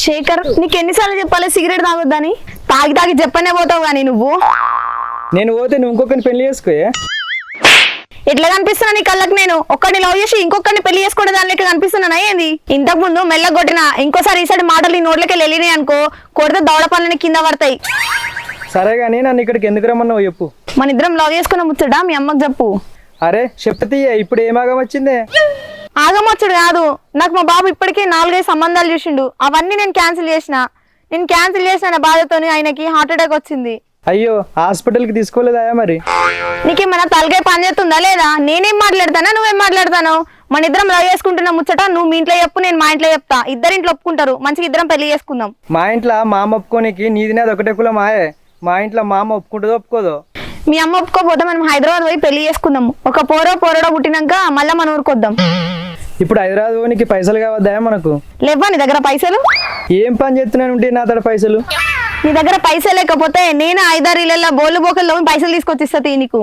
శేఖర్, నీకు ఎన్నిసార్లు చెప్పాలి సిగరెట్ తాగొద్దని? తాగి తాగి చెప్పనే పోతావు కానీ నువ్వు. నేను పోతే నువ్వు ఇంకొకరిని పెళ్లి చేసుకోయే. ఎట్లా కనిపిస్తున్నా నీ కళ్ళకి? నేను ఒక్కడిని లవ్ చేసి ఇంకొకరిని పెళ్లి చేసుకునే దాని లెక్క కనిపిస్తున్నానా ఏంది? ఇంతకు ముందు మెల్లగా కొట్టినా, ఇంకోసారి ఈసారి మాటలు నీ నోట్లకి వెళ్ళినాయి అనుకో, కొడితే దవడ పనులని కింద పడతాయి. సరే కానీ నన్ను ఇక్కడికి ఎందుకు రమ్మన్నావు చెప్పు. మన ఇద్దరం లవ్ చేసుకున్న ముచ్చట మీ అమ్మకి చెప్పు. అరే చెప్తే ఇప్పుడు ఏమాగం వచ్చిందే? ఆగమొచ్చుడు కాదు, నాకు మా బాబు ఇప్పటికే 4-5 సంబంధాలు చూసిండు. అవన్నీ నేను క్యాన్సిల్ చేసిన బాధతోని ఆయనకి హార్ట్ అటాక్ వచ్చింది. అయ్యో, హాస్పిటల్కి తీసుకోలేదా మరి? నీకేమైనా తలకాయ పని చేస్తుందా లేదా? నేనేం మాట్లాడతానా, నువ్వేం మాట్లాడతాను? మన ఇద్దరం లవ్ చేసుకుంటున్న ముచ్చట నువ్వు మీ ఇంట్లో చెప్పు, నేను మా ఇంట్లో చెప్తా. ఇద్దరింట్లో ఒప్పుకుంటారు, మంచిగా ఇద్దరం పెళ్లి చేసుకుందాం. మా ఇంట్లో మామ ఒప్పుకోనికి నీది నాది ఒకటే కులం మాయే. మా ఇంట్లో మామ ఒప్పుకుంటుందో ఒప్పుకోదో? మీ అమ్మ ఒప్పుకోపోతే మనం హైదరాబాద్ పోయి పెళ్లి చేసుకుందాం. ఒక పోరడో పుట్టినాక మళ్ళీ మన ఊరుకొద్దాం. ఇప్పుడు హైదరాబాద్ పోనీకి పైసలు కావద్దా మనకు? లేవా నీ దగ్గర పైసలు? ఏం పని చేస్తున్నాను ఉంటే నా దగ్గర పైసలు? నీ దగ్గర పైసలు లేకపోతే నేను 5-6 ఇళ్ళల్లో బోళ్ళు బోకల్లో పైసలు తీసుకొచ్చిస్తా నీకు.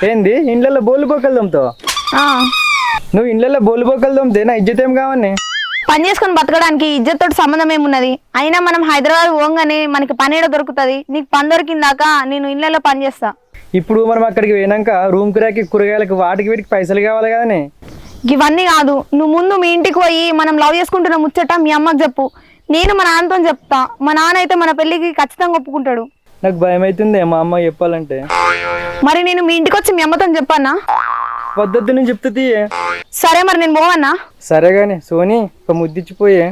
ఏంది ఇండ్లలో బోళ్ళు బోకలు దమ్ముతావు? నువ్వు ఇండ్లలో బోళ్ళు బోకలు దమ్మితే నా ఇజ్జత్ ఏం కావని? పని చేసుకొని బతకడానికి ఇజ్జత్ తోటి సంబంధం ఏమున్నది? అయినా మనం హైదరాబాద్ పోగానే మనకి పని ఏడ దొరుకుతుంది? నీకు పని దొరికిందాక నేను ఇళ్ళల్లో పని చేస్తా. ఇప్పుడు మనం అక్కడికి పోయినాక రూమ్ కిరాకి కూరగాయలకు వాటికి వీటికి పైసలు కావాలి కదనే. ఇవన్నీ కాదు, నువ్వు ముందు మీ ఇంటికి పోయి మనం లవ్ చేసుకుంటున్న ముచ్చట మీ అమ్మకి చెప్పు. నేను మా నాన్నతో చెప్తా. మా నాన్న అయితే మన పెళ్లికి ఖచ్చితంగా ఒప్పుకుంటాడు. నాకు భయం అవుతుంది మా అమ్మ చెప్పాలంటే. మరి నేను మీ ఇంటికి వచ్చి మీ అమ్మతో చెప్పానా? పద్ధతి నుంచి చెప్తుంది. సరే మరి నేను పోవన్నా? సరే గాని సోనీ ఒక ముద్దిచ్చిపోయే.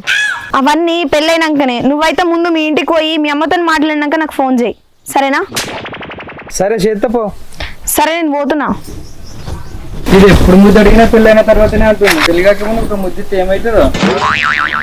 అవన్నీ పెళ్ళైనాకనే. నువ్వైతే ముందు మీ ఇంటికి పోయి మీ అమ్మతో మాట్లాడినాక నాకు ఫోన్ చేయి, సరేనా? సరే చేత్తపో. సరే నేను పోతున్నా. ఇది ఎప్పుడు ముద్దు అడిగినా పెళ్ళైన తర్వాతనే అంటుంది. పెళ్ళిగాక ముందు ఒక ముద్దిస్తే ఏమవుతుందో.